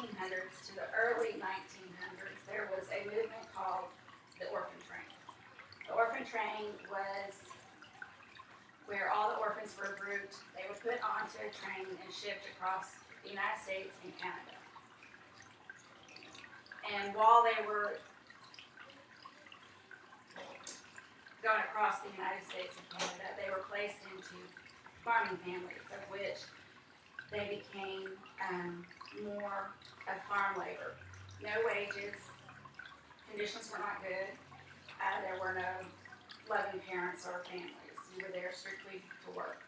1800s to the early 1900s, there was a movement called the Orphan Train. The Orphan Train was where all the orphans were grouped. They were put onto a train and shipped across the United States and Canada. And while they were going across the United States and Canada, they were placed into farming families, of which they became more of farm labor. No wages, conditions were not good, there were no loving parents or families. You were there strictly to work.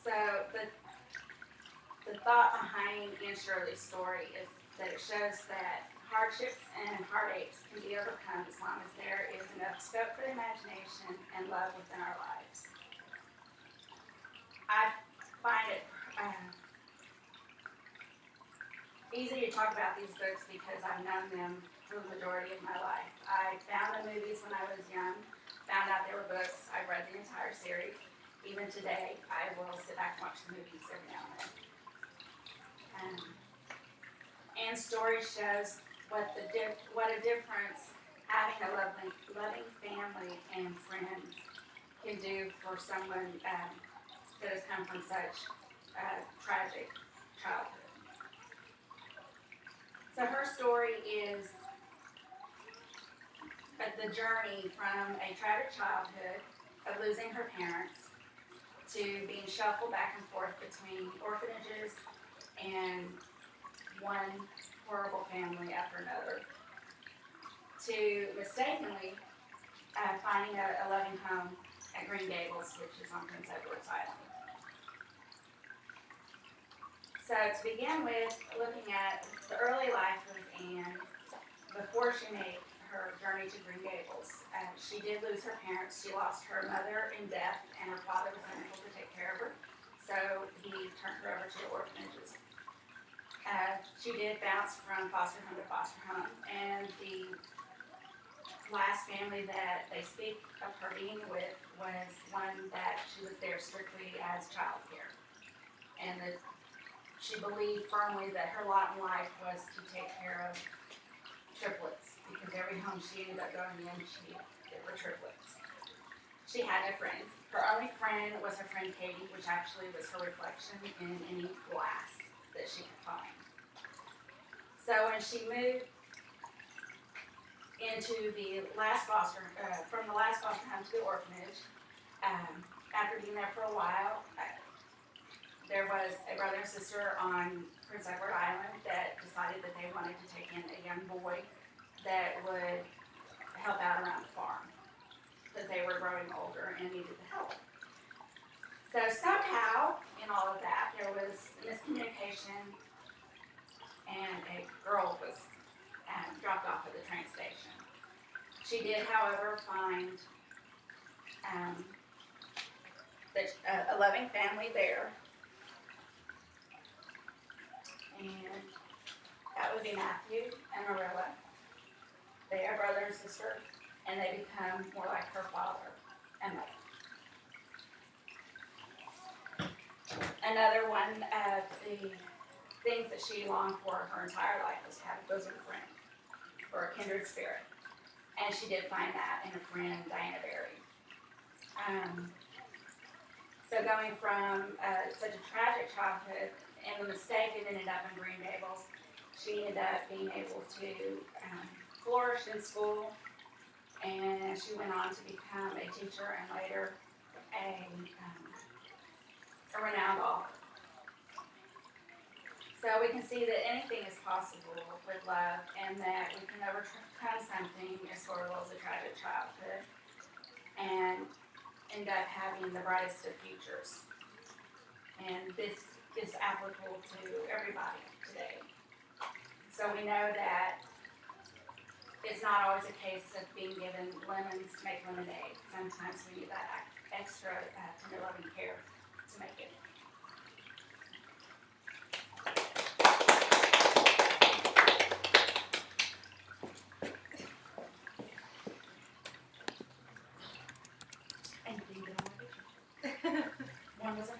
So the thought behind Anne Shirley's story is that it shows that hardships and heartaches can be overcome as long as there is enough scope for the imagination and love within our lives. I find it easy to talk about these books because I've known them for the majority of my life. I found the movies when I was young, found out there were books, I've read the entire series. Even today, I will sit back and watch the movies every now and then. Anne's story shows what a difference having a loving family and friends can do for someone that has come from such tragic childhood. So her story is the journey from a tragic childhood of losing her parents to being shuffled back and forth between orphanages and one horrible family after another, to mistakenly finding a loving home at Green Gables, which is on Prince Edward's Island. So to begin with, looking at the early life of Anne, before she made her journey to Green Gables, she did lose her parents. She lost her mother in death, and her father was unable to take care of her, so he turned her over to the orphanages. She did bounce from foster home to foster home, and the last family that they speak of her being with was one that she was there strictly as child care. And she believed firmly that her lot in life was to take care of triplets, because every home she ended up going in, there were triplets. She had no friends. Her only friend was her friend Katie, which actually was her reflection in any glass that she could find. So when she moved into the last from the last foster home to the orphanage, after being there for a while, there was a brother and sister on Prince Edward Island that decided that they wanted to take in a young boy that would help out around the farm, because they were growing older and needed the help. So somehow, in all of that, there was miscommunication, and a girl was dropped off at the train station. She did, however, find a loving family there, and that would be Matthew and Marilla. They are brother and sister, and they become more like her father and mother. Another one of the things that she longed for her entire life was to have a bosom friend, or a kindred spirit. And she did find that in a friend, Diana Barry. So going from such a tragic childhood, and the mistake it ended up in Green Gables, she ended up being able to flourish in school, and she went on to become a teacher and later a renowned author. So we can see that anything is possible with love, and that we can overcome something as horrible as a tragic childhood and end up having the brightest of futures. And this is applicable to everybody today. So we know that it's not always a case of being given lemons to make lemonade. Sometimes we need that extra tender loving care to make it. Anything you want to do? one was